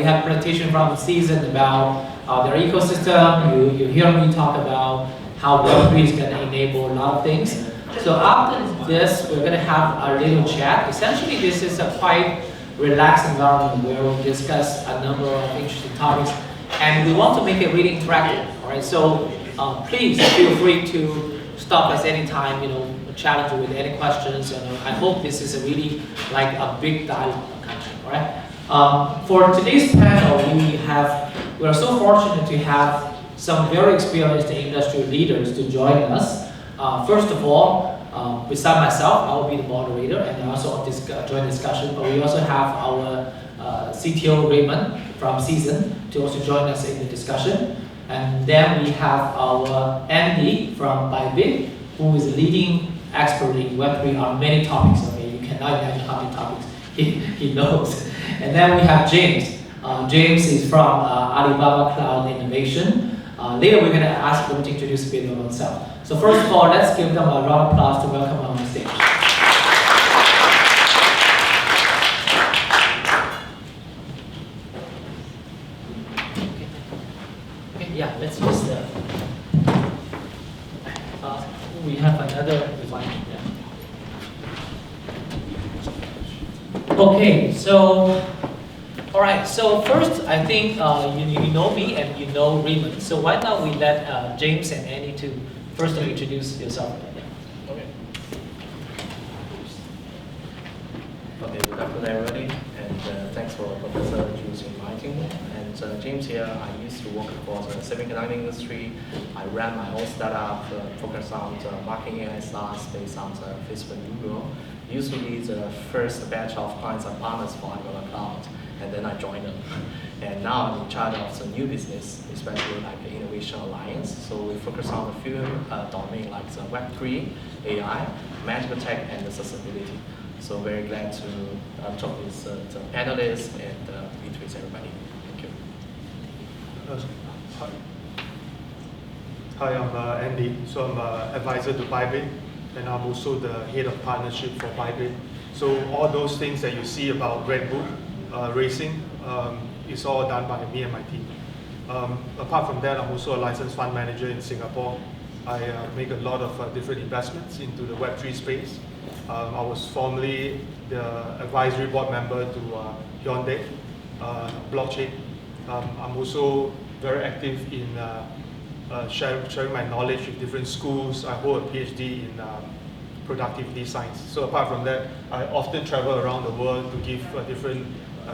have presentation from ZEASN about their ecosystem. You hear me talk about how Web3 is going to enable a lot of things. So after this, we're going to have a little chat. Essentially, this is a quite relaxed environment where we'll discuss a number of interesting topics, and we want to make it really interactive. All right, so please feel free to stop us anytime. Challenge with any questions, and I hope this is a really like a big dialogue. All right. For today's panel, we are so fortunate to have some very experienced industry leaders to join us. First of all, beside myself, I will be the moderator and also join the discussion. But we also have our CTO Raymond from ZEASN to also join us in the discussion. And then we have our Andy from Bybit, who is leading expert in Web3 on many topics. Okay, you cannot imagine how many topics he knows. And then we have James. James is from Alibaba Cloud Innovation. Later we're going to ask them to introduce a bit of themselves. So first of all, let's give them a round of applause to welcome them on the stage. Okay, yeah, let's just we have another one. Yeah. Okay, so all right. So first, I think you know me and you know Raymond. So why don't we let James and Annie to first introduce yourself? Yeah. Okay. Okay. Good afternoon, everybody, and thanks for Professor Jules inviting me. And James here. I used to work for the semiconductor industry. I ran my own startup focused on the marketing AI SaaS based on the Facebook and Google. Used to be the first batch of clients and partners for Alibaba Cloud, and then I joined them. And now I'm in charge of the new business, especially like the Innovation Alliance. So we focus on a few domains like the Web3, AI, medical tech, and the sustainability. So very glad to talk with the panelists and meet with everybody. Thank you. Hi, I'm Andy. So I'm an advisor to Bybit, and I'm also the head of partnership for Bybit. So all those things that you see about Red Bull racing is all done by me and my team. Apart from that, I'm also a licensed fund manager in Singapore. I make a lot of different investments into the Web3 space. I was formerly the advisory board member to Hyundai blockchain. I'm also very active in sharing my knowledge with different schools. I hold a PhD in productivity science. So apart from that, I often travel around the world to give different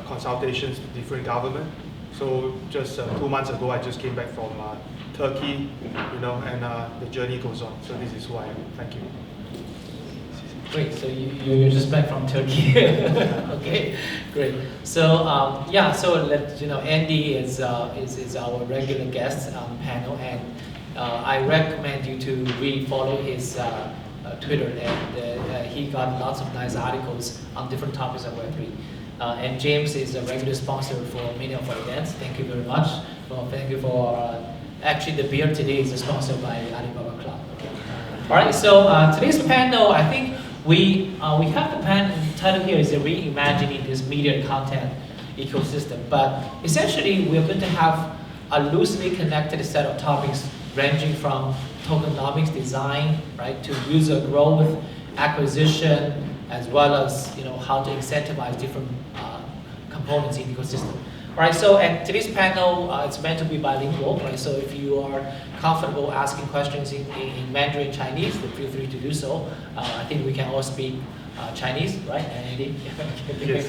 consultations to different government. So just 2 months ago, I just came back from Turkey, and the journey goes on. So this is who I am. Thank you. Great. So you're just back from Turkey. Okay, great. So yeah. So Andy is our regular guest on the panel, and I recommend you to really follow his Twitter, and he got lots of nice articles on different topics of Web3. And James is a regular sponsor for many of our events. Thank you very much. Thank you for actually the beer today is sponsored by Alibaba Cloud. Okay. All right. So today's panel, I think we have the panel title here is Reimagining this media and content ecosystem. But essentially, we're going to have a loosely connected set of topics ranging from tokenomics design, right, to user growth, acquisition, as well as how to incentivize different components in the ecosystem. All right, so at today's panel, it's meant to be bilingual, right? So if you are comfortable asking questions in Mandarin Chinese, then feel free to do so. I think we can all speak Chinese, right, Andy? Yes.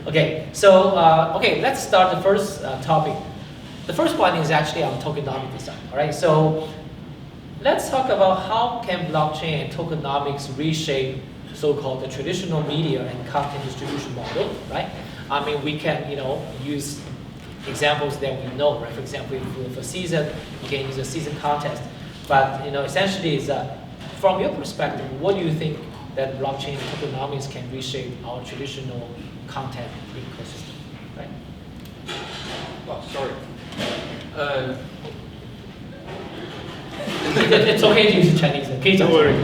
Okay. So let's start the first topic. The first one is actually on tokenomic design. All right, so let's talk about how can blockchain and tokenomics reshape so-called the traditional media and content distribution model, right? I mean, we can, use examples that we know, right? For example, for ZEASN, you can use a ZEASN contest. But, essentially, is from your perspective, what do you think that blockchain and tokenomics can reshape our traditional content ecosystem, right? Oh, sorry. It's okay to use Chinese. Don't worry.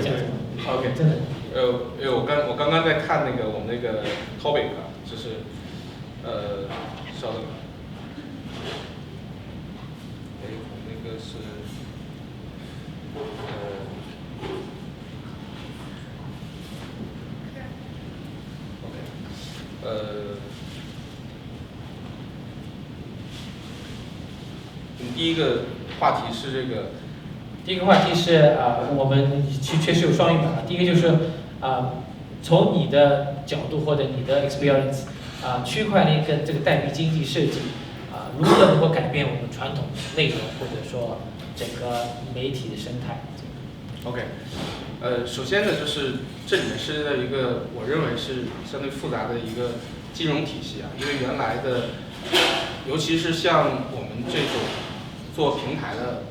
OK， 真的。我刚刚在看我们那个 topic 啊，就是稍等。哎，我那个是第一个话题是这个。第一个话题是我们确实有双语版。第一个就是从你的角度或者你的 experience，区块链跟这个代币经济设计如何能够改变我们传统内容或者说整个媒体的生态 ？OK， 首先呢，就是这里面涉及到一个我认为是相对复杂的一个金融体系啊，因为原来的，尤其是像我们这种做平台的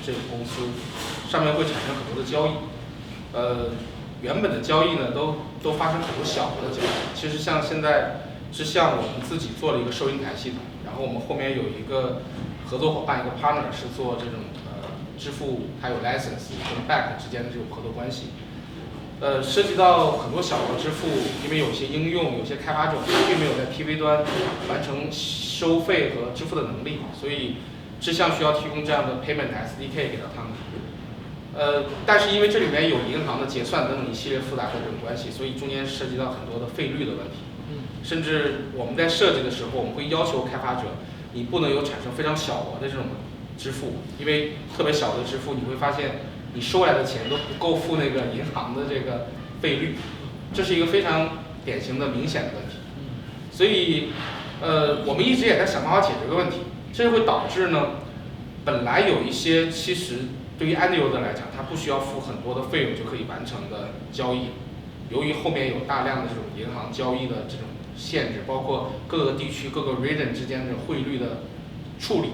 这个公司，上面会产生很多的交易，原本的交易呢都发生很多小的交易。其实像现在是像我们自己做了一个收银台系统，然后我们后面有一个合作伙伴，一个 partner 是做这种支付，还有 license 跟 bank 之间的这种合作关系。涉及到很多小额支付，因为有些应用、有些开发者并没有在 PV 端完成收费和支付的能力，所以志向需要提供这样的 payment SDK 给到他们。但是因为这里面有银行的结算等等一系列复杂的这种关系，所以中间涉及到很多的费率的问题。甚至我们在设计的时候，我们会要求开发者，你不能有产生非常小额的这种支付，因为特别小的支付，你会发现你收来的钱都不够付那个银行的这个费率，这是一个非常典型的明显的问题。所以，我们一直也在想办法解决这个问题，这会导致呢，本来有一些其实对于 end user 来讲，他不需要付很多的费用就可以完成的交易，由于后面有大量的这种银行交易的这种限制，包括各个地区各个 region 之间的汇率的处理，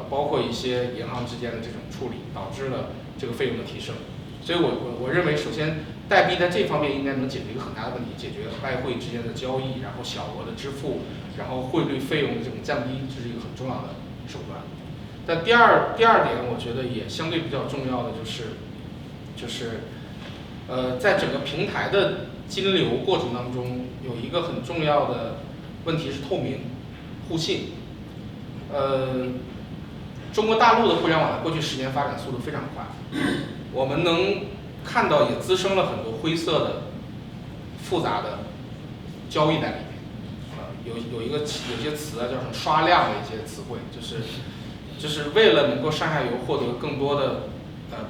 包括一些银行之间的这种处理，导致了这个费用的提升。所以我认为，首先代币在这方面应该能解决一个很大的问题，解决外汇之间的交易，然后小额的支付，然后汇率费用的这种降低，这是一个很重要的手段。但第二点，我觉得也相对比较重要的就是在整个平台的金流过程当中，有一个很重要的问题是透明、互信。中国大陆的互联网在过去10年发展速度非常快，我们能看到也滋生了很多灰色的、复杂的交易在里面。有些词啊，叫什么刷量的一些词汇，就是为了能够上下游获得更多的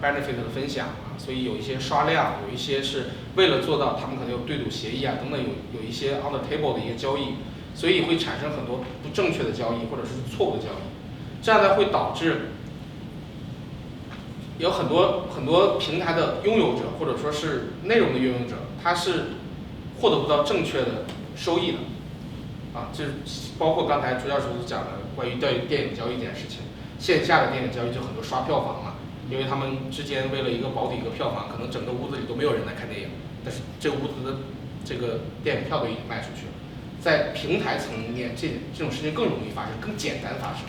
benefit 的分享啊，所以有一些刷量，有一些是为了做到他们可能有对赌协议啊等等，有一些 on the table 的一些交易，所以会产生很多不正确的交易或者是错误的交易，这样呢会导致有很多平台的拥有者或者说是内容的拥有者，他是获得不到正确的收益的啊，这包括刚才朱教授讲的关于电影交易这件事情。线下的电影交易就很多刷票房嘛，因为他们之间为了一个保底一个票房，可能整个屋子里都没有人来看电影，但是这个屋子的这个电影票都已经卖出去了。在平台层面，这种事情更容易发生，更简单发生。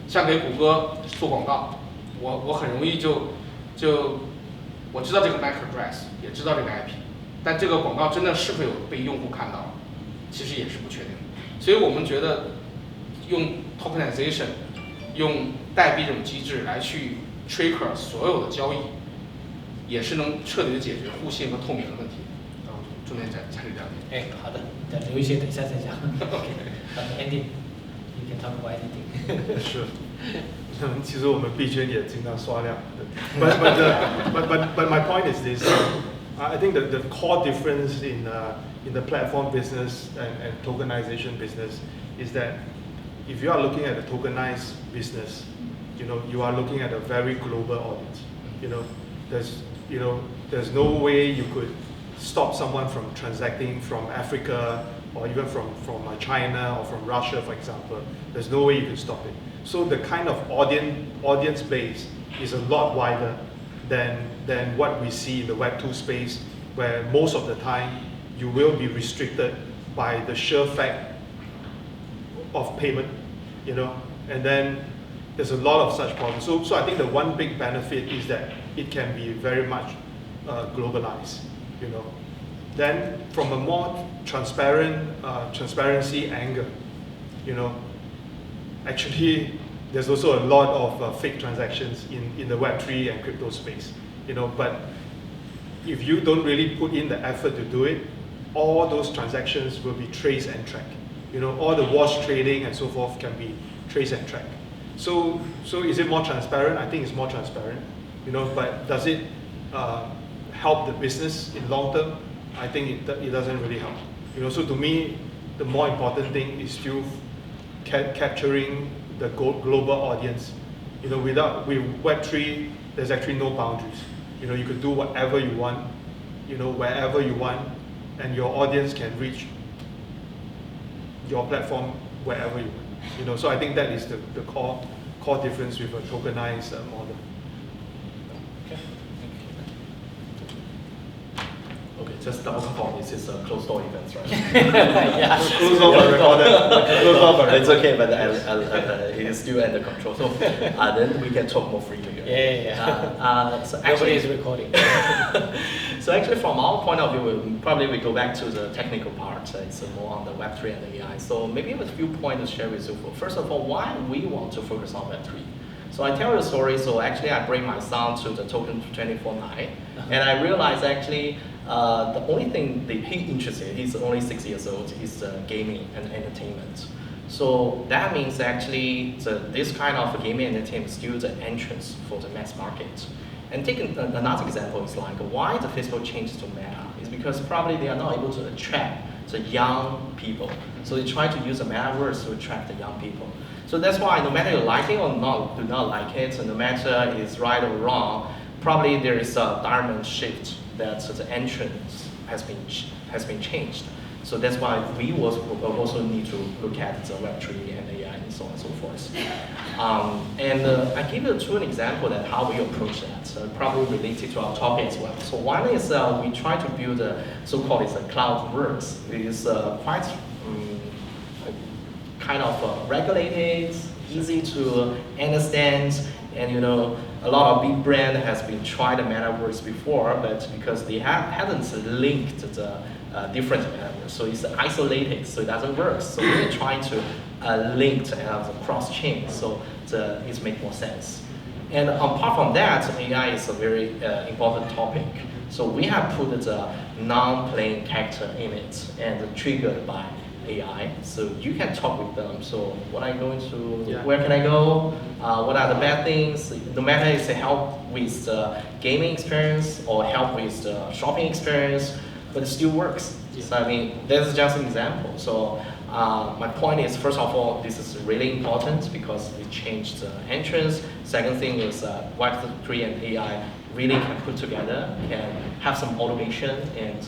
像给谷歌做广告，我很容易就我知道这个 MAC address， 也知道这个 IP， 但这个广告真的是否有被用户看到，其实也是不确定的。所以我们觉得用 tokenization， 用代币这种机制来去 trigger 所有的交易，也是能彻底的解决互信和透明的问题。然后重点加这2点。好的，留一些等一下再讲。Andy，you can talk about anything. 是。其实我们币圈也经常刷量。But my point is this. I think that the core difference in the platform business and tokenization business is that if you are looking at a tokenized business, you are looking at a very global audience. There's no way you could stop someone from transacting from Africa or even from China or from Russia, for example. There's no way you can stop it. So the kind of audience base is a lot wider than what we see in the Web2 space, where most of the time you will be restricted by the sheer fact of payment, and then there's a lot of such problems. So I think the one big benefit is that it can be very much globalized, Then from a more transparency angle, actually there's also a lot of fake transactions in the Web3 and crypto space, but if you don't really put in the effort to do it, all those transactions will be trace and track. All the wash trading and so forth can be trace and track. So is it more transparent? I think it's more transparent, but does it help the business in long term? I think it doesn't really help. So to me, the more important thing is still capturing the global audience. With Web3, there's actually no boundaries. You could do whatever you want, wherever you want, and your audience can reach your platform wherever you want. So I think that is the core difference with a tokenized model. Okay, just double confirm, this is a closed door event, right? Yeah. Close off and recorded. It's okay, but it is still under control. So then we can talk more freely. Yeah. So Nobody actually, is recording. So actually, from our point of view, we go back to the technical part. It's more on the Web3 and the AI. So maybe with a few points to share with you. First of all, why we want to focus on Web3. So I tell you a story. So actually, I bring my son to the Token 24/9, and I realized actually the only thing that he's interested, he's only 6 years old, is gaming and entertainment. So that means actually this kind of gaming and entertainment is still the entrance for the mass market. And taking another example is like why the Facebook changed to Meta is because probably they are not able to attract the young people. So they try to use the metaverse to attract the young people. So that's why no matter you like it or do not like it, no matter it's right or wrong, probably there is a diamond shift that the entrance has been changed. So that's why we also need to look at the Web3 and AI and so on and so forth. I give you an example that how we approach that, probably related to our topic as well. So one is we try to build a so-called cloud works. It is quite kind of regulated, easy to understand, and a lot of big brand has been tried the metaverse before, but because they haven't linked the different metaverse, so it's isolated, so it doesn't work. So we're trying to link to have the cross chain, so it makes more sense. And apart from that, AI is a very important topic. So we have put the non-playing character in it and triggered by AI, so you can talk with them. So what are you going to, where can I go? What are the bad things? No matter if they help with the gaming experience or help with the shopping experience, but it still works. So I mean, this is just an example. So my point is, first of all, this is really important because it changed the entrance. Second thing is Web3 and AI really can put together, can have some automation, and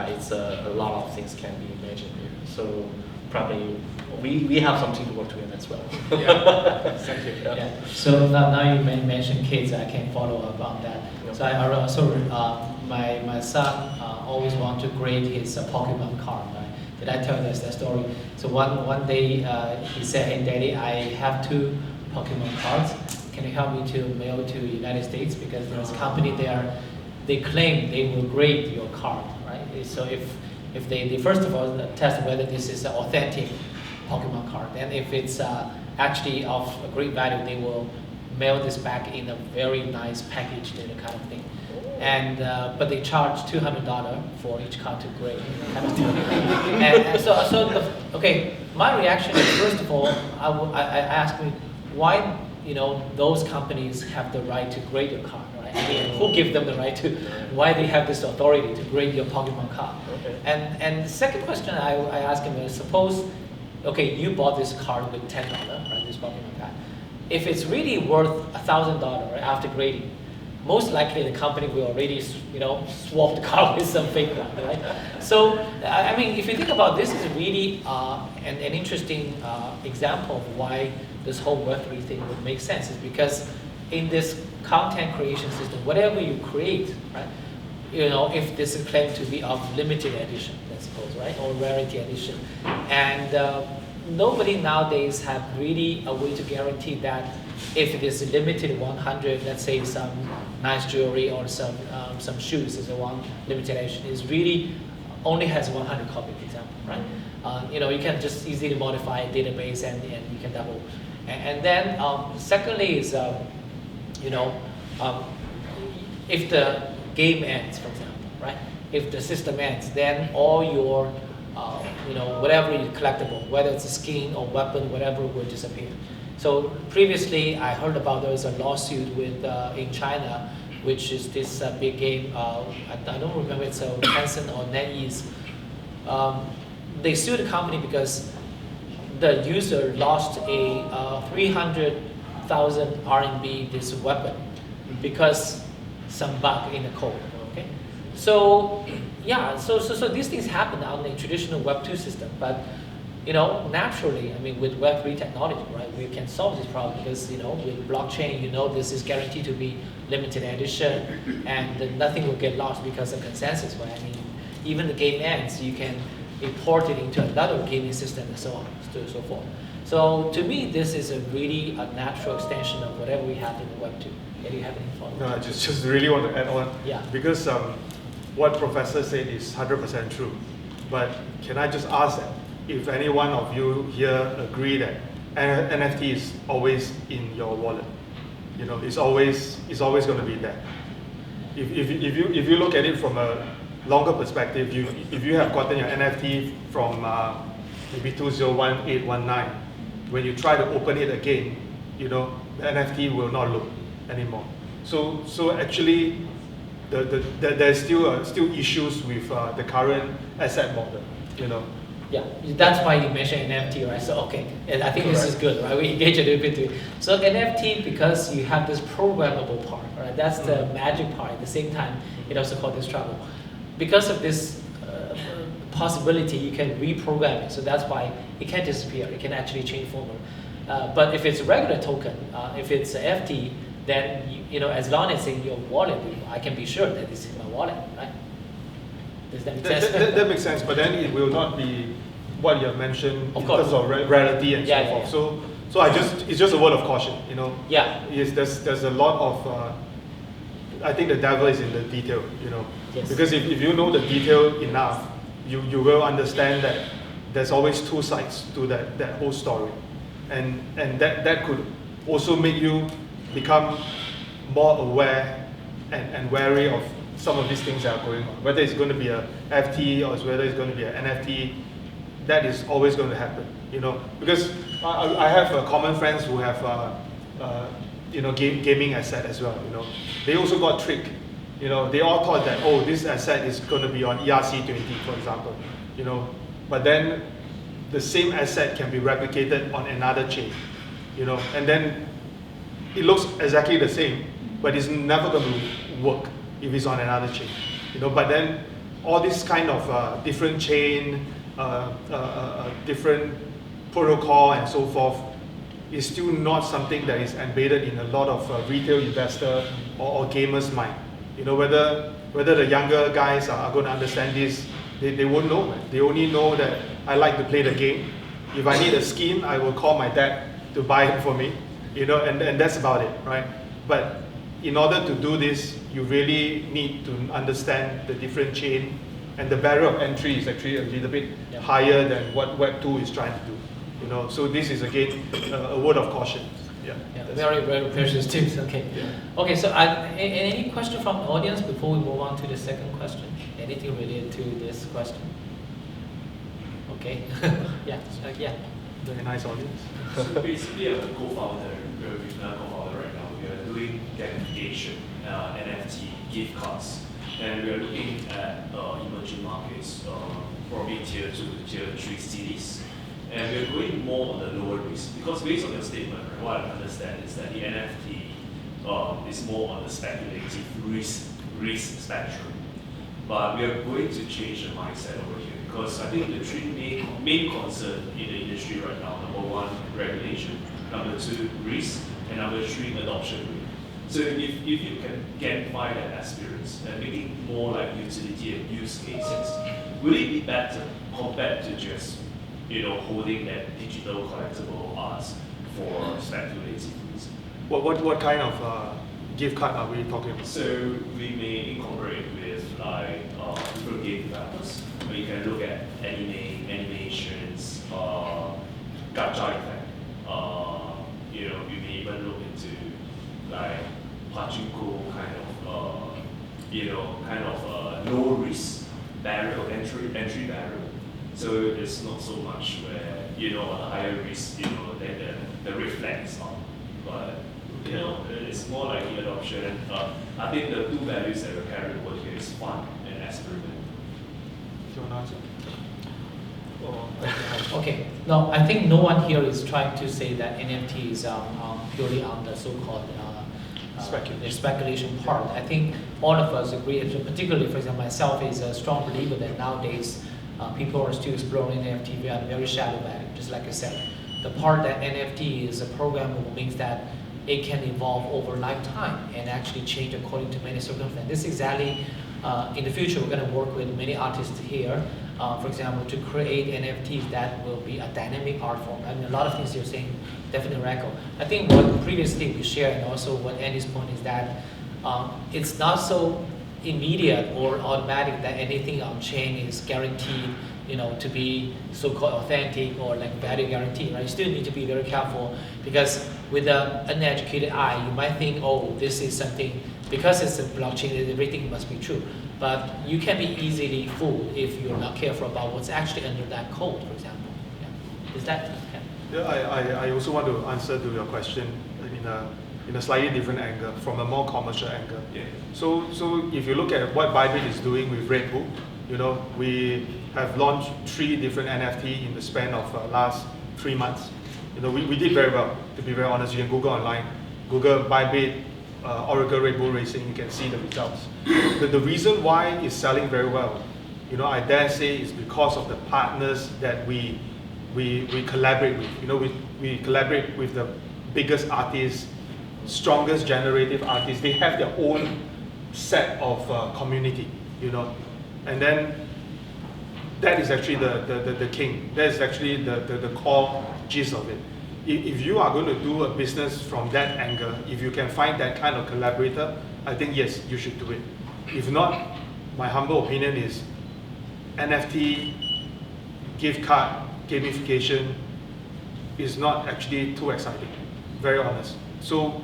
it's a lot of things can be imagined here. So probably we have something to work together as well. Thank you. Yeah. So now you mentioned kids, I can follow up on that. Yeah. So I also my son always want to grade his Pokemon card. Right? Did I tell you that story? So one day he said, "Hey, Daddy, I have 2 Pokemon cards. Can you help me to mail to the United States? Because there's a company there, they claim they will grade your card, right? So if they first of all test whether this is an authentic Pokemon card, and if it's actually of a great value, they will mail this back in a very nice package, kind of thing. And but they charge $200 for each card to grade, kind of thing. and okay, my reaction is, first of all, I asked me why those companies have the right to grade your card, right? I mean, who give them the right to? Why they have this authority to grade your Pokemon card? Okay. And the second question I asked him is, suppose, okay, you bought this card with $10, right? This Pokemon card. If it's really worth $1,000 right, after grading, most likely the company will already, swap the card with some fake one, right? So, I mean, if you think about this, is really an interesting example of why this whole Web3 thing would make sense. Is because in this content creation system, whatever you create, right? If this is claimed to be of limited edition, let's suppose, right, or rarity edition, and nobody nowadays have really a way to guarantee that if it is limited 100, let's say some nice jewelry or some shoes is a one limited edition, is really only has 100 copies, for example, right? You can just easily modify a database and you can double. And then secondly is, if the game ends, for example, right? If the system ends, then all your, whatever is collectible, whether it's a skin or weapon, whatever, will disappear. So previously, I heard about there was a lawsuit with in China, which is this big game. I don't remember it's a Tencent or NetEase. They sued the company because the user lost a 300,000 RMB this weapon because some bug in the code. Okay, so yeah, so these things happen on the traditional Web2 system, but naturally, I mean, with Web3 technology, right, we can solve this problem because with blockchain, this is guaranteed to be limited edition, and nothing will get lost because of consensus. Right? I mean, even the game ends, you can import it into another gaming system and so on, so forth. So to me, this is a natural extension of whatever we have in the Web2. Do you have any thoughts? No, I just really want to add on. Yeah. Because what Professor said is 100% true. But can I just ask that if any one of you here agree that NFT is always in your wallet? It's always going to be there. If you look at it from a longer perspective, if you have gotten your NFT from maybe 201819, when you try to open it again, the NFT will not look anymore. So actually, there's still issues with the current asset model. Yeah, that's why you mentioned NFT, right? So okay, and I think this is good, right? We engage a little bit too. So NFT, because you have this programmable part, right? That's the magic part. At the same time, it also causes trouble. Because of this possibility, you can reprogram it. So that's why it can disappear. It can actually change formula. But if it's a regular token, if it's an FT, then as long as it's in your wallet, I can be sure that this is my wallet, right? Does that make sense? That makes sense, but then it will not be what you have mentioned in terms of rarity and so forth. Yeah. So it's just a word of caution, Yeah. There's a lot of I think the devil is in the detail, Yes. Because if you know the detail enough, you will understand that there's always two sides to that whole story, and that could also make you become more aware and wary of some of these things that are going on. Whether it's going to be a FT or whether it's going to be an NFT, that is always going to happen, Because I have common friends who have gaming asset as well, They also got tricked. They all thought that, oh, this asset is going to be on ERC20, for example, But then the same asset can be replicated on another chain, And then it looks exactly the same, but it's never going to work if it's on another chain, But then all this kind of different chain, different protocol and so forth is still not something that is embedded in a lot of retail investor or gamers' mind. Whether the younger guys are going to understand this, they won't know. They only know that I like to play the game. If I need a skin, I will call my dad to buy it for me, and that's about it, right? But in order to do this, you really need to understand the different chain, and the barrier of entry is actually a little bit higher than what Web2 is trying to do. So this is again a word of caution. Yeah. Very, very precious tips. Okay. Yeah. Okay. So, any question from the audience before we move on to the second question? Anything related to this question? Okay. Yeah. Yeah. Very nice audience. So basically, I'm a co-founder. We're not co-founder right now. We are doing gamification, NFT, gift cards, and we are looking at emerging markets, probably tier 2, tier 3 cities. And we're going more on the lower risk because based on your statement, right, what I understand is that the NFT is more on the speculative risk spectrum. But we are going to change the mindset over here because I think the three main concern in the industry right now: number 1, regulation; number 2, risk; and number 3, adoption rate. So if you can gamify that experience and make it more like utility and use cases, will it be better compared to just holding that digital collectible arts for speculative reasons? What kind of gift card are we talking about? So we may incorporate with like different game developers you can look at animations, gacha effect. You know, you may even look into like Pachinko kind of, you know, kind of low risk barrier, entry barrier. So it's not so much where, you know, on a higher risk, you know, then the red flag is on. But, you know, it's more like the adoption. I think the two values that we carry over here is fun and experiment. Do you want to answer? Okay, no, I think no one here is trying to say that NFT is purely on the so-called speculation part. I think all of us agree, particularly, for example, myself is a strong believer that nowadays people are still exploring NFT at a very shallow value, just like I said. The part that NFT is a programmable means that it can evolve over lifetime and actually change according to many circumstances. This is exactly, in the future, we're going to work with many artists here, for example, to create NFTs that will be a dynamic art form. I mean, a lot of things you're saying definitely echo. I think what previously we shared, and also what Andy's point is that it's not so immediate or automatic that anything on chain is guaranteed, you know, to be so-called authentic or like value guaranteed, right? You still need to be very careful because with an uneducated eye, you might think, oh, this is something, because it's a blockchain, everything must be true. But you can be easily fooled if you're not careful about what's actually under that code, for example. Yeah. Is that? Okay. Yeah, I also want to answer to your question in a slightly different angle, from a more commercial angle. Yeah. So if you look at what Bybit is doing with Red Book, you know, we have launched 3 different NFT in the span of last 3 months. You know, we did very well, to be very honest. You can Google online, Google Bybit, Oracle Red Bull Racing, you can see the results. The reason why it's selling very well, you know, I dare say is because of the partners that we collaborate with. You know, we collaborate with the biggest artists, strongest generative artists. They have their own set of community, you know, and then that is actually the king. That is actually the core gist of it. If you are going to do a business from that angle, if you can find that kind of collaborator, I think yes, you should do it. If not, my humble opinion is NFT, gift card, gamification is not actually too exciting, very honest. So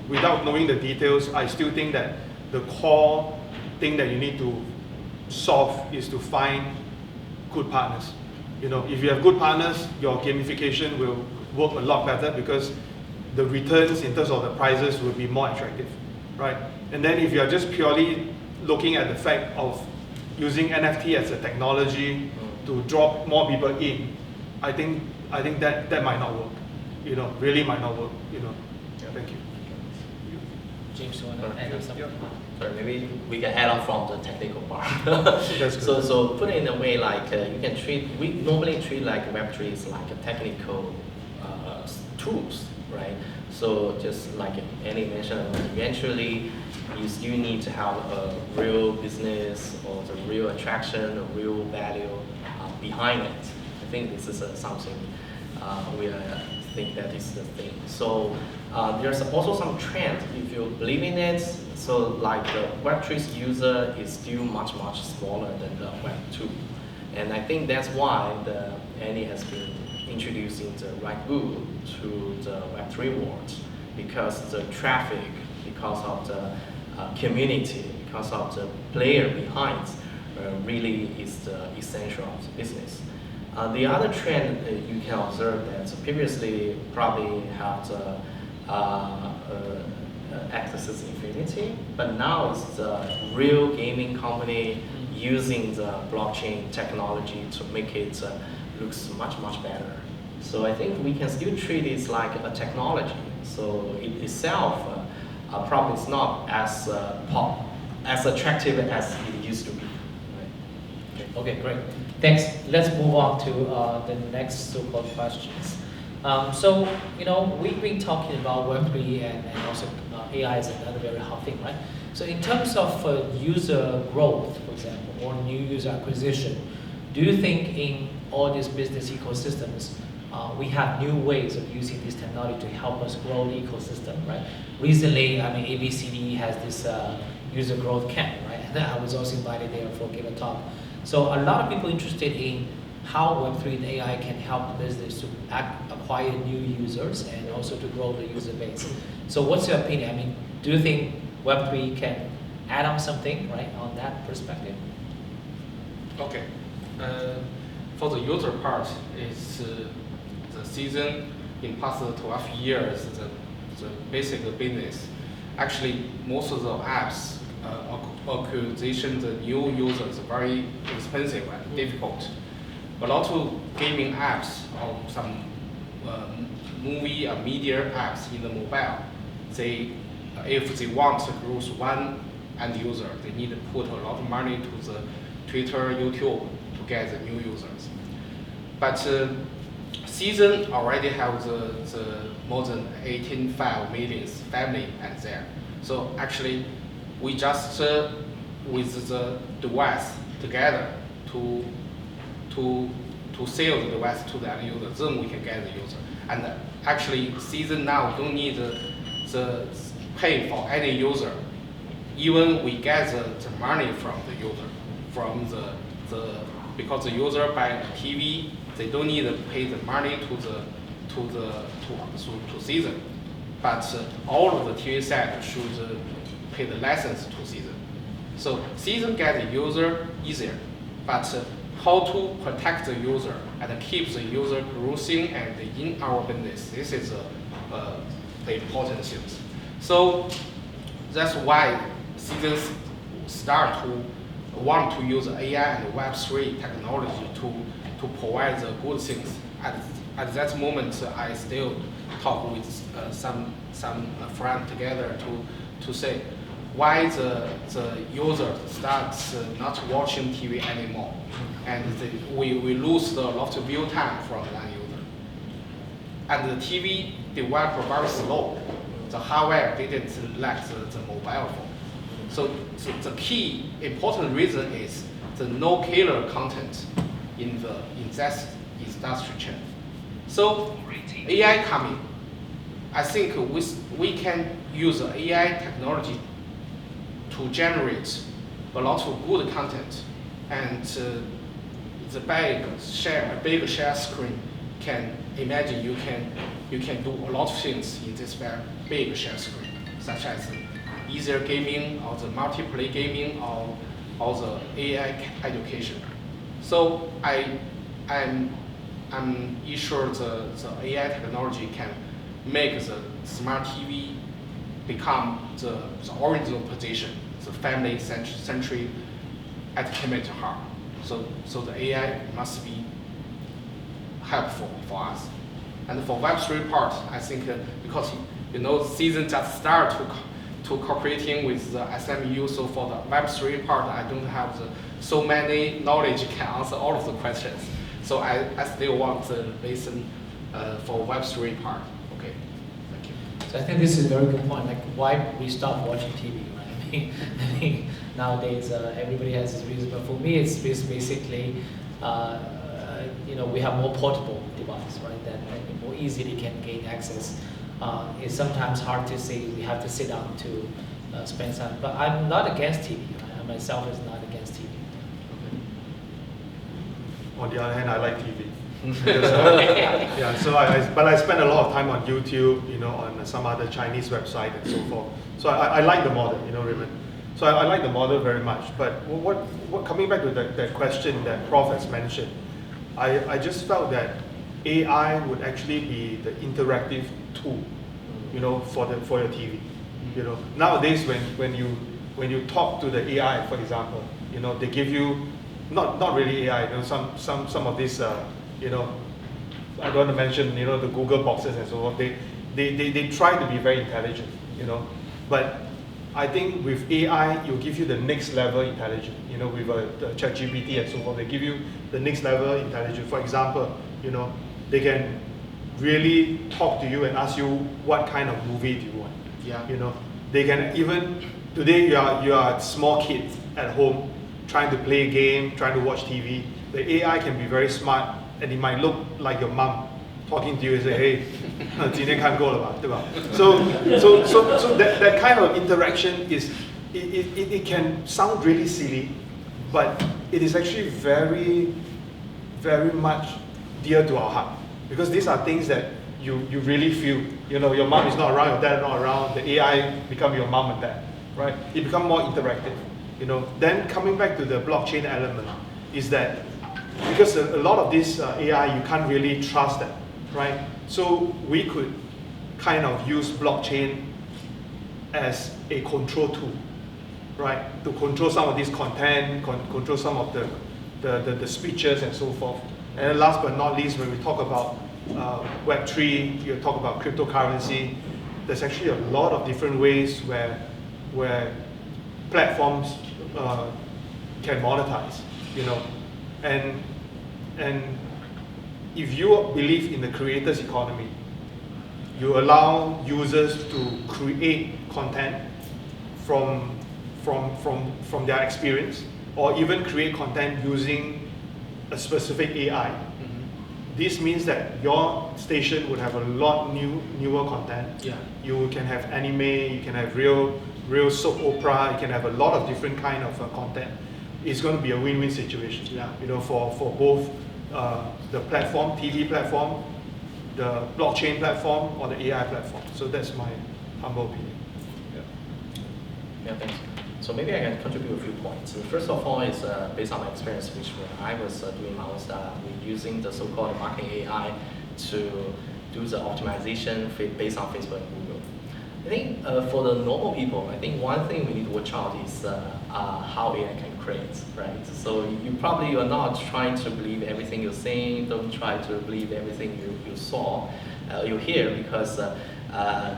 without knowing the details, I still think that the core thing that you need to solve is to find good partners. You know, if you have good partners, your gamification will work a lot better because the returns in terms of the prizes will be more attractive, right? And then if you are just purely looking at the fact of using NFT as a technology to draw more people in, I think that might not work. You know, really might not work. You know. Yeah, thank you. James, you want to add on something? Sorry, maybe we can add on from the technical part. That's good. So put it in a way like you can treat, we normally treat like Web3 is like a technical tools, right? So just like Andy mentioned, eventually you still need to have a real business or the real attraction, a real value behind it. I think this is something we think that is the thing. So there's also some trend, if you believe in it. So like the Web3's user is still much smaller than the Web2. And I think that's why Andy has been introducing the Red Bull to the Web3 world, because the traffic, because of the community, because of the player behind, really is the essential of the business. The other trend you can observe that previously probably have the Axis Infinity, but now it's the real gaming company using the blockchain technology to make it looks much better. So I think we can still treat it like a technology. So it itself probably is not as as attractive as it used to be. Right? Okay, great. Thanks. Let's move on to the next so-called questions. So, you know, we've been talking about Web3 and also AI is another very hot thing, right? So in terms of user growth, for example, or new user acquisition, do you think in all these business ecosystems, we have new ways of using this technology to help us grow the ecosystem, right? Recently, I mean, ABCD has this user growth camp, right? And I was also invited there for give a talk. So a lot of people interested in how Web3 and AI can help the business to acquire new users and also to grow the user base. So what's your opinion? I mean, do you think Web3 can add on something, right, on that perspective? Okay. For the user part, it's the season in past 12 years, the basic business. Actually, most of the apps acquisition the new users very expensive and difficult. A lot of gaming apps or some movie or media apps in the mobile, if they want to grow one end user, they need to put a lot of money to the Twitter, YouTube to get the new users. But ZEASN already have the more than 18.5 million family at there. So actually, we just with the device together to sell the device to the end user, then we can get the user. And actually, ZEASN now don't need the pay for any user. Even we get the money from the user, because the user buy a TV, they don't need to pay the money to ZEASN. But all of the TV set should pay the license to ZEASN. So ZEASN get the user easier, but how to protect the user and keep the user growing and in our business, this is the important thing. So that's why ZEASN start to want to use AI and Web3 technology to provide the good things. At that moment, I still talk with some friends together to say why the user starts not watching TV anymore, and we lose a lot of view time from that user. And the TV developer very slow. The hardware didn't like the mobile phone. So the key important reason is the no killer content in that industry chain. So AI coming, I think we can use AI technology to generate a lot of good content, and the big share screen can imagine you can do a lot of things in this very big share screen, such as easier gaming or the multiplayer gaming or the AI education. So I'm sure the AI technology can make the smart TV become the original position, the family-centric entertainment hub. So the AI must be helpful for us. And for Web3 part, I think because ZEASN just start to cooperating with the SMU, so for the Web3 part, I don't have so many knowledge can answer all of the questions. So I still want to listen for Web3 part. Okay, thank you. So I think this is a very good point, like why we stop watching TV, right? I mean nowadays everybody has this reason, but for me it's basically, we have more portable device, right, that more easily can gain access. It's sometimes hard to say we have to sit down to spend time, but I'm not against TV. Right? I myself is not against TV. On the other hand, I like TV. Because, yeah, so but I spend a lot of time on YouTube, on some other Chinese website and so forth. So I like the model, Raymond. So I like the model very much. But what coming back to that question that Prof has mentioned, I just felt that AI would actually be the interactive tool, for your TV. Nowadays when you talk to the AI, for example, they give you not really AI, some of these I don't want to mention the Google boxes and so on. They try to be very intelligent, but I think with AI, it'll give you the next level intelligence, with the ChatGPT and so forth. They give you the next level intelligence. For example, they can really talk to you and ask you what kind of movie do you want. Yeah. They can even, today you are a small kid at home trying to play a game, trying to watch TV. The AI can be very smart, and it might look like your mom talking to you and say, hey, 今天看够了吧, 对吧? So that kind of interaction it can sound really silly, but it is actually very, very much dear to our heart, because these are things that you really feel. You know, your mom is not around, your dad is not around, the AI become your mom and dad, right? It become more interactive. You know, then coming back to the blockchain element is that because a lot of this AI, you can't really trust them, right? So we could kind of use blockchain as a control tool, right? To control some of this content, control some of the speeches and so forth. And then last but not least, when we talk about Web3, you talk about cryptocurrency, there's actually a lot of different ways where platforms can monetize, you know. And if you believe in the creators economy, you allow users to create content from their experience, or even create content using a specific AI. This means that your station would have a lot newer content. Yeah. You can have anime, you can have real soap opera, you can have a lot of different kind of content. It's going to be a win-win situation. Yeah. You know, for both the platform, TV platform, the blockchain platform, or the AI platform. So that's my humble opinion. Yeah, thanks. So maybe I can contribute a few points. First of all, is based on my experience, which when I was doing my own startup, we're using the so-called marketing AI to do the optimization based on Facebook and Google. I think for the normal people, I think one thing we need to watch out is how AI can create, right? So you probably are not trying to believe everything you're saying. Don't try to believe everything you saw, you hear, because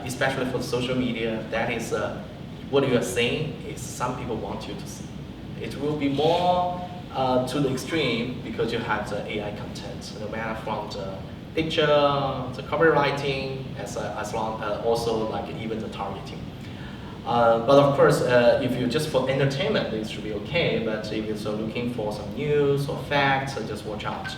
especially for social media, that is what you are saying is some people want you to see. It will be more to the extreme because you have the AI content, no matter from the picture, the copywriting, as long also like even the targeting. But of course, if you just for entertainment, it should be okay. But if you're looking for some news or facts, just watch out.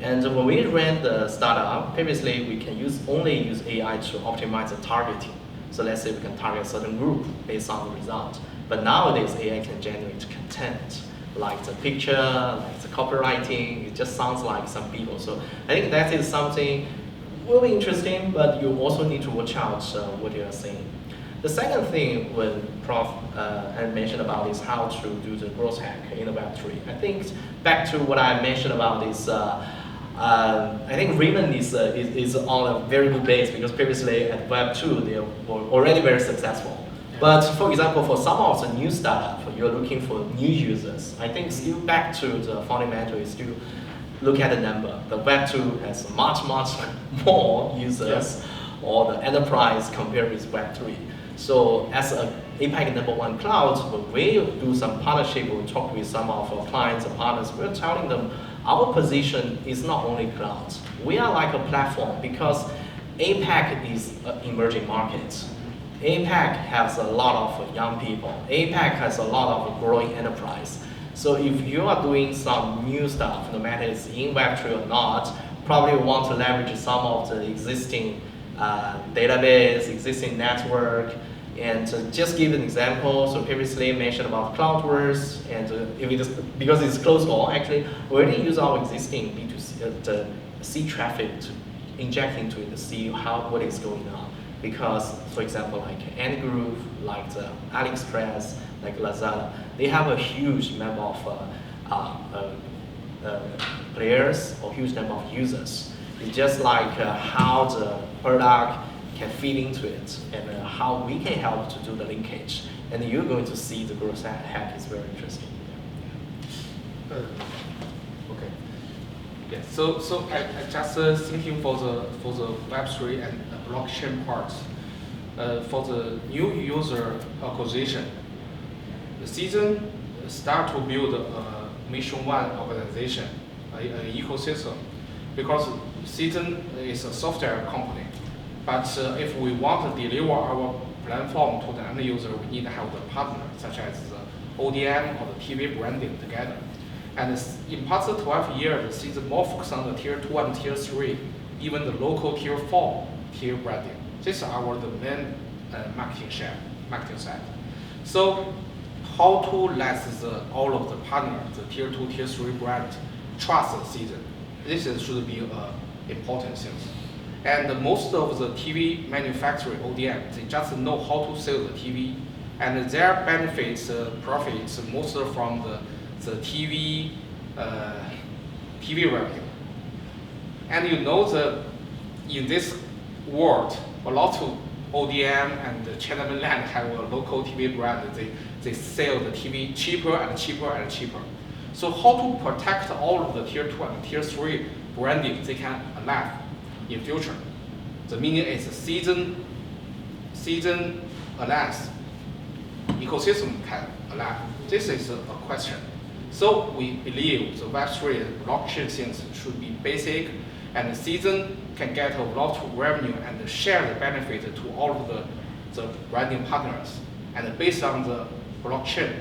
And when we ran the startup, previously we can only use AI to optimize the targeting. So let's say we can target a certain group based on the result. But nowadays, AI can generate content, like the picture, like the copywriting. It just sounds like some people. So I think that is something really interesting, but you also need to watch out what you are saying. The second thing when Prof had mentioned about is how to do the growth hack in the Web3. I think back to what I mentioned about is I think Reimagine is on a very good base because previously at Web2 they were already very successful. Yeah. But for example, for some of the new startup, you're looking for new users. I think still back to the fundamental is to look at the number. The Web2 has much more users, yeah, or the enterprise compared with Web3. So as a APAC #1 cloud, when we do some partnership, we talk with some of our clients and partners, we're telling them our position is not only cloud. We are like a platform because APAC is an emerging market. APAC has a lot of young people. APAC has a lot of growing enterprise. So if you are doing some new stuff, no matter it's in Web3 or not, probably want to leverage some of the existing database, existing network. And just give an example, so previously mentioned about CloudWorks, and if it is, because it's closed all, actually, we already use our existing B2C, the C traffic to inject into it to see what is going on. Because, for example, like Ant Group, like the AliExpress, like Lazada, they have a huge number of players or huge number of users. It's just like how the product can feed into it, and how we can help to do the linkage. And you're going to see the growth hack is very interesting. Okay. Yeah. So I just thinking for the Web3 and blockchain part, for the new user acquisition, the ZEASN start to build a mission one organization, an ecosystem, because ZEASN is a software company. But if we want to deliver our platform to the end user, we need to have the partner, such as the ODM or the TV branding together. And in past 12 years, ZEASN more focused on the tier 2 and tier 3, even the local tier 4 tier branding. This is the main marketing side. So how to let all of the partners, the tier 2, tier 3 brand, trust the season. Should be important thing. And most of the TV manufacturer ODM, they just know how to sell the TV, and their benefits, profits, mostly from the TV revenue. And you know in this world, a lot of ODM and the China Mainland have a local TV brand. They sell the TV cheaper and cheaper and cheaper. So how to protect all of the tier 2 and tier 3 branding they can alive in future? The meaning is season alliance ecosystem can alive. This is a question. So we believe the Web3 and blockchain things should be basic, and the season can get a lot of revenue and share the benefit to all of the branding partners. And based on the blockchain,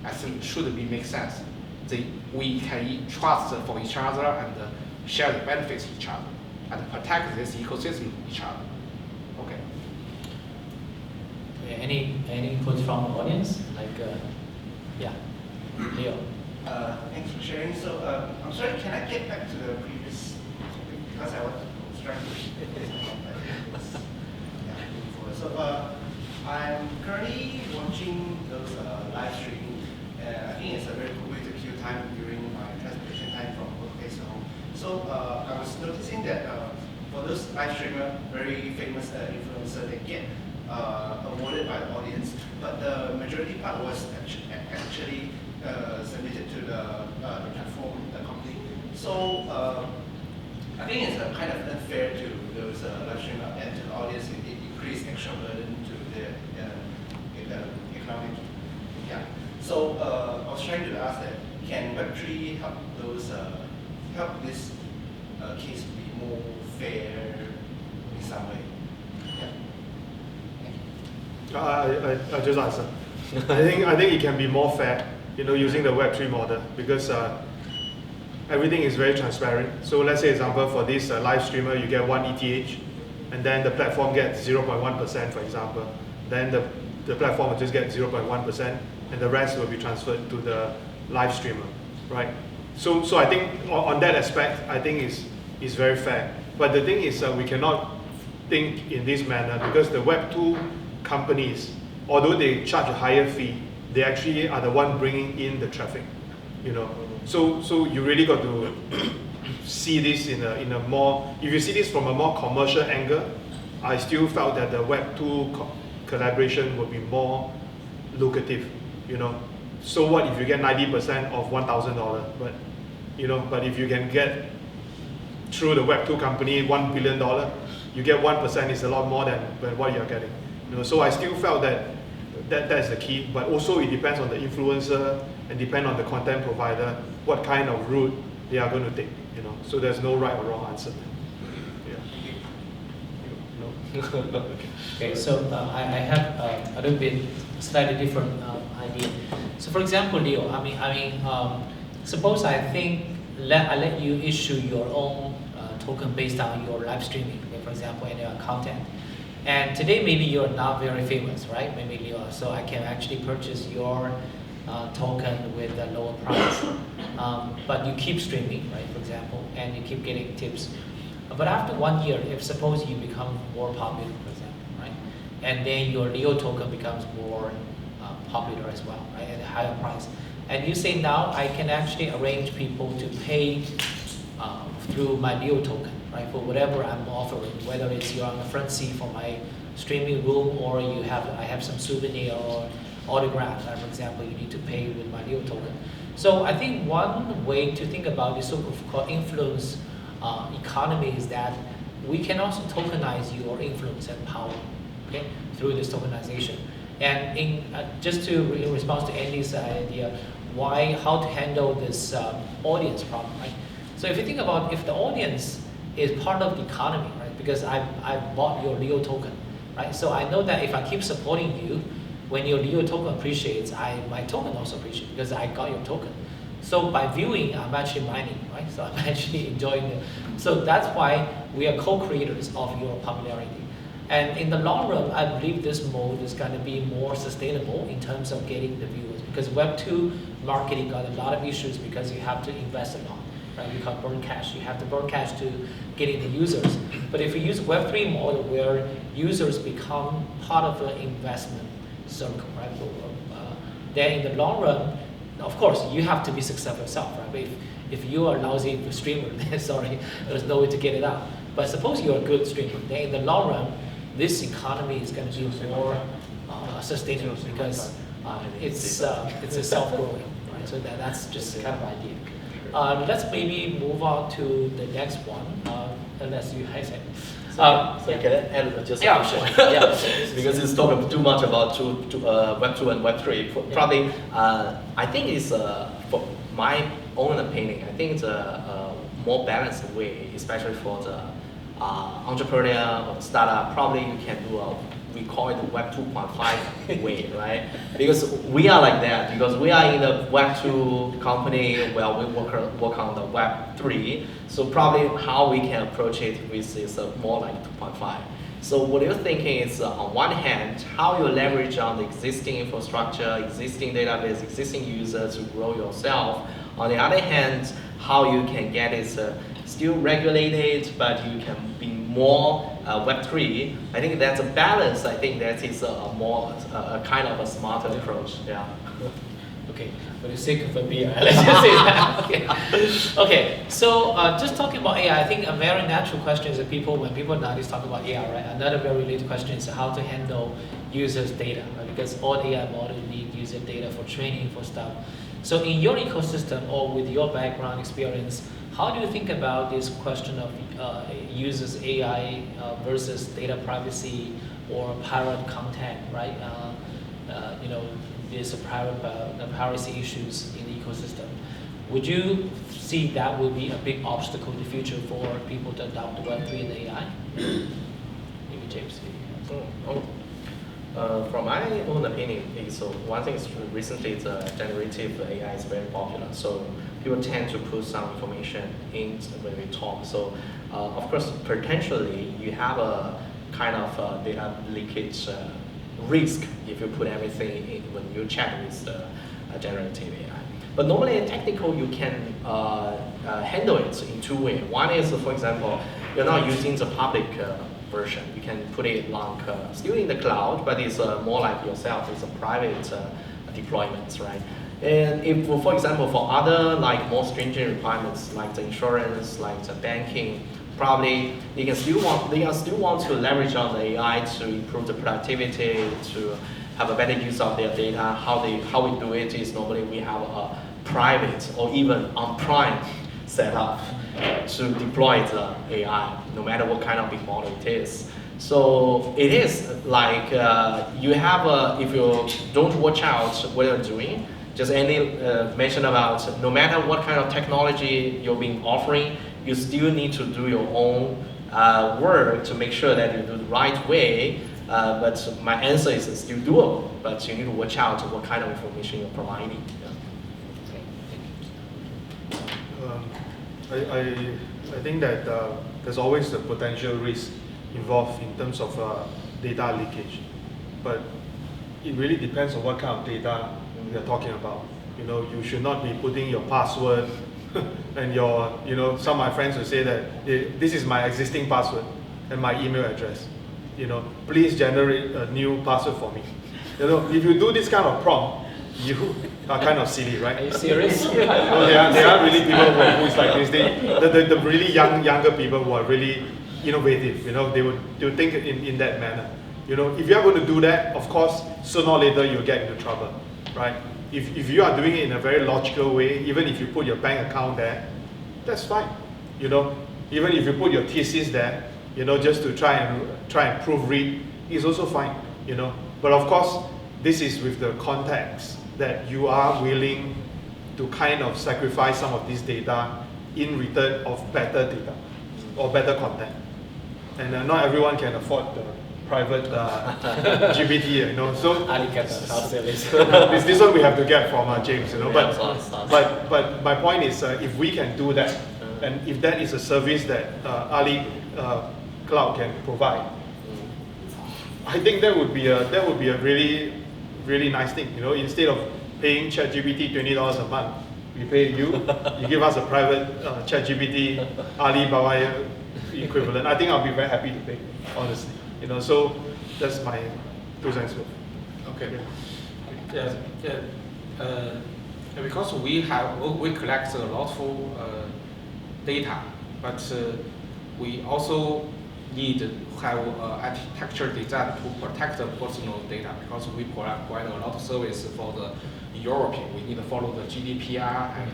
I think should be make sense. We can trust for each other and share the benefits each other and protect this ecosystem each other. Okay. Any input from the audience? Yeah, Leo. Thanks for sharing. So I'm sorry, can I get back to the previous topic? Because I was trying to So I'm currently watching those live streaming. I think it's a very good way to kill time during my transportation time from workplace to home. So I was noticing that for those live streamer, very famous influencer, they get awarded by the audience, but the majority part was actually submitted to the platform, the company. So I think it's kind of unfair to those live streamers and to the audience. It increased extra burden to the economic. Yeah. So I was trying to ask that, can Web3 help those help this case be more fair in some way? Yeah. I just answer. I think it can be more fair, using the Web3 model, because everything is very transparent. So let's say, example, for this live streamer, you get 1 ETH, and then the platform gets 0.1%, for example. Then the platform will just get 0.1%, and the rest will be transferred to the live streamer, right? So I think on that aspect, I think is very fair. But the thing is, we cannot think in this manner, because the Web2 companies, although they charge a higher fee, they actually are the one bringing in the traffic, So you really got to see this in a more, if you see this from a more commercial angle, I still felt that the Web2 collaboration would be more lucrative, So what if you get 90% of $1,000, but if you can get through the Web2 company $1 billion, you get 1% is a lot more than what you're getting. So I still felt that's the key, but also it depends on the influencer and depend on the content provider what kind of route they are going to take. So there's no right or wrong answer. Yeah. Okay, so I have a little bit slightly different idea. So for example, Leo, suppose I let you issue your own token based on your live streaming, okay, for example, and your content. And today maybe you're not very famous, right? Maybe Leo, so I can actually purchase your token with a lower price. But you keep streaming, right, for example, and you keep getting tips. But after 1 year, if suppose you become more popular, for example, right, and then your Leo token becomes more popular as well, right, at a higher price, and you say now I can actually arrange people to pay through my Leo token, right, for whatever I'm offering, whether it's you're on the front seat for my streaming room, or I have some souvenir or autograph, for example, you need to pay with my Leo token. So I think one way to think about this so-called influence economy is that we can also tokenize your influence and power, okay, through this tokenization. And just in response to Andy's idea, how to handle this audience problem, right? So if you think about if the audience is part of the economy, right? Because I've bought your Leo token, right? So I know that if I keep supporting you, when your Leo token appreciates, my token also appreciates because I got your token. So by viewing, I'm actually mining, right? So I'm actually enjoying it. So that's why we are co-creators of your popularity. And in the long run, I believe this mode is going to be more sustainable in terms of getting the viewers, because Web2 marketing got a lot of issues because you have to invest a lot, right? You can't burn cash. You have to burn cash to getting the users. But if you use Web3 model where users become part of the investment circle, right? Then in the long run, of course, you have to be successful yourself, right? But if you are a lousy streamer, then sorry, there's no way to get it out. But suppose you're a good streamer, then in the long run, this economy is going to be more sustainable because it's a self-growing, right? So that's just kind of idea. Let's maybe move on to the next one, unless you guys have. So can I add just a question? Sure. Yeah. Because it's talking too much about Web2 and Web3. Probably, I think it's, for my own opinion, I think it's a more balanced way, especially for the entrepreneur or startup. Probably you can do we call it the Web 2.5 way, right? Because we are like that, because we are in the Web 2 company where we work on the Web 3. So probably how we can approach it with is more like 2.5. So what you're thinking is, on one hand, how you leverage on the existing infrastructure, existing database, existing users to grow yourself. On the other hand, how you can get it still regulated, but you can be more Web3. I think that's a balance. I think that is a more kind of a smarter approach. Yeah. Okay, for the sake of a beer, let's just say that. Okay. Okay. So just talking about AI, I think a very natural question is that when people nowadays talk about AI, right? Another very related question is how to handle users' data, right? Because all AI models need user data for training, for stuff. So in your ecosystem or with your background experience, how do you think about this question of users' AI versus data privacy or pirate content, right? There's a privacy issues in the ecosystem. Would you see that will be a big obstacle in the future for people to adopt Web3 and AI? Maybe James. From my own opinion, so one thing is recently the generative AI is very popular. So people tend to put some information in when we talk. So of course, potentially you have a kind of data leakage risk if you put everything in when you chat with generative AI. But normally in technical, you can handle it in two ways. One is, for example, you're not using the public version. You can put it like still in the cloud, but it's more like yourself. It's a private deployment, right? And if, for example, for other like more stringent requirements like the insurance, like the banking, probably they can still want to leverage on the AI to improve the productivity, to have a better use of their data. How we do it is normally we have a private or even on-prem setup to deploy the AI, no matter what kind of big model it is. So it is like you have if you don't watch out what you're doing, just any mention about no matter what kind of technology you're being offering, you still need to do your own work to make sure that you do the right way. But my answer is still doable, but you need to watch out what kind of information you're providing. I think that there's always a potential risk involved in terms of data leakage, but it really depends on what kind of data we are talking about. You should not be putting your password and some of my friends will say that this is my existing password and my email address. Please generate a new password for me. If you do this kind of prompt, you are kind of silly, right? Are you serious? There are really people who is like this. The really younger people who are really innovative. They would think in that manner. If you are going to do that, of course, sooner or later you'll get into trouble, right? If you are doing it in a very logical way, even if you put your bank account there, that's fine. Even if you put your thesis there, just to try and proofread, is also fine. But of course, this is with the context that you are willing to kind of sacrifice some of this data in return of better data or better content. And not everyone can afford the private GPT, So this one we have to get from James, But my point is, if we can do that, and if that is a service that Ali Cloud can provide, I think that would be a really nice thing. You know, instead of paying ChatGPT $20 a month, we pay you. You give us a private ChatGPT Alibaba equivalent. I think I'll be very happy to pay, honestly. You know, so that's my 2 cents worth. Okay. Because we collect a lot of data, but we also need to have architecture design to protect the personal data, because we provide a lot of service for the Europe. We need to follow the GDPR, and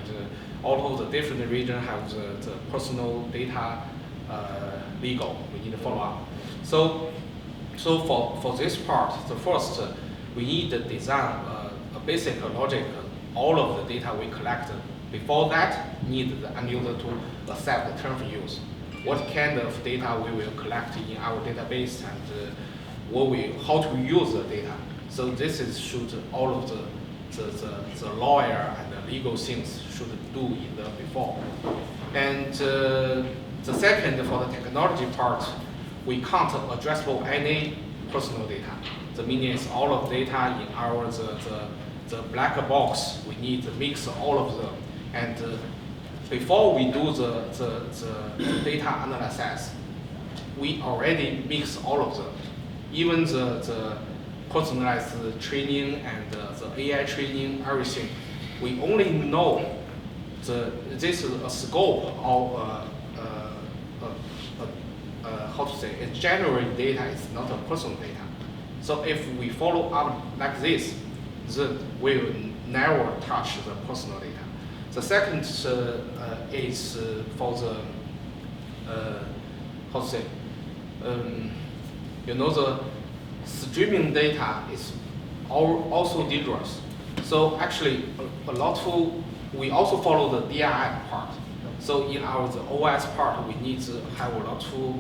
all of the different regions have the personal data legal. We need to follow up. So for this part, the first we need to design a basic logic. All of the data we collect. Before that, need the end user to accept the term of use. What kind of data we will collect in our database, and how to use the data. So this should all of the lawyer and the legal things should do in the before. And the second, for the technology part, we can't address for any personal data. The meaning is all of data in our the black box. We need to mix all of them, and before we do the data analysis, we already mix all of them. Even the personalized training and the AI training, everything. We only know this is a scope of how to say, it generated data is not a personal data. So if we follow up like this, then we will never touch the personal data. The second is for the how to say, you know, the streaming data is also dangerous. So actually, a lot of we also follow the DRM part. So in our the OS part, we need to have a lot of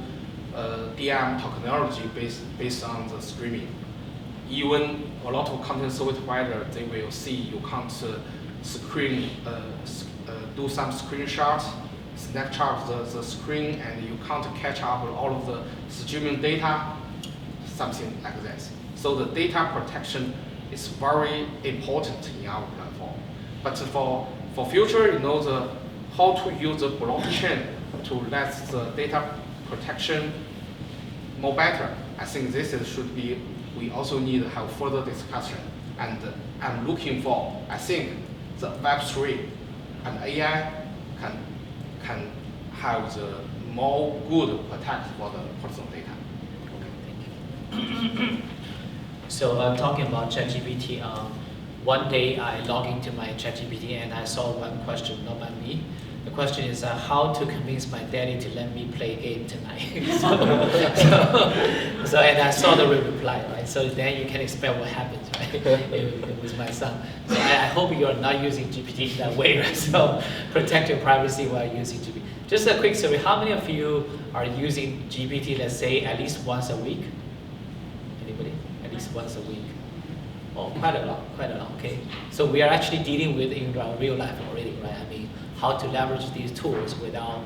DRM technology based on the streaming. Even a lot of content service providers, they will see you can't do some screenshots, snapshot the screen, and you can't catch up all of the streaming data, something like this. So the data protection is very important in our platform. But for future, you know, how to use the blockchain to let the data protection more better. I think this should be, we also need to have further discussion. And I'm looking for, I think the Web3 and AI can have the more good protect for the personal data. Okay, thank you. So talking about ChatGPT, one day I logged into my ChatGPT and I saw one question, not by me. The question is how to convince my daddy to let me play game tonight. so and I saw the reply, right? So then you can expect what happens, right? It was my son. So I hope you are not using GPT that way, right? So protect your privacy while using GPT. Just a quick survey, how many of you are using GPT, let's say, at least once a week? Anybody? At least once a week? Oh, quite a lot, okay. So we are actually dealing with in real life already, right? I mean, how to leverage these tools without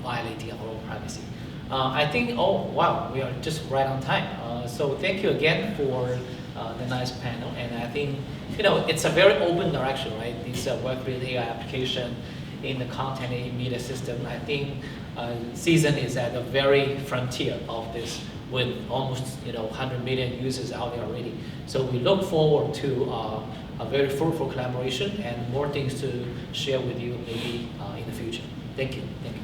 violating our own privacy. I think, oh wow, we are just right on time. So thank you again for the nice panel. And I think, you know, it's a very open direction, right? This Web3 AI application in the content and media system. I think ZEASN is at the very frontier of this with almost 100 million users out there already. So we look forward to a very fruitful collaboration and more things to share with you maybe in the future. Thank you. Thank you.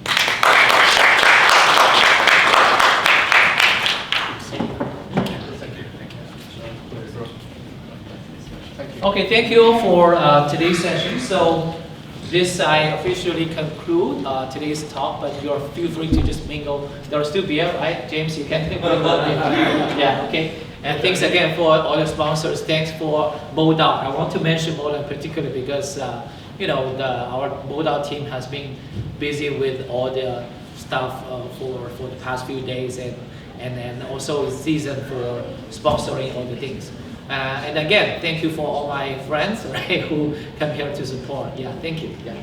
Okay, thank you for today's session. So this I officially conclude today's talk, but you're feel free to just mingle. There are still beer, right? James, you can take one. Yeah, okay. And thanks again for all the sponsors. Thanks for Modal. I want to mention Modal particularly because our Modal team has been busy with all the stuff for the past few days, and then also ZEASN for sponsoring all the things. And again, thank you for all my friends, right, who come here to support. Yeah, thank you. Yeah.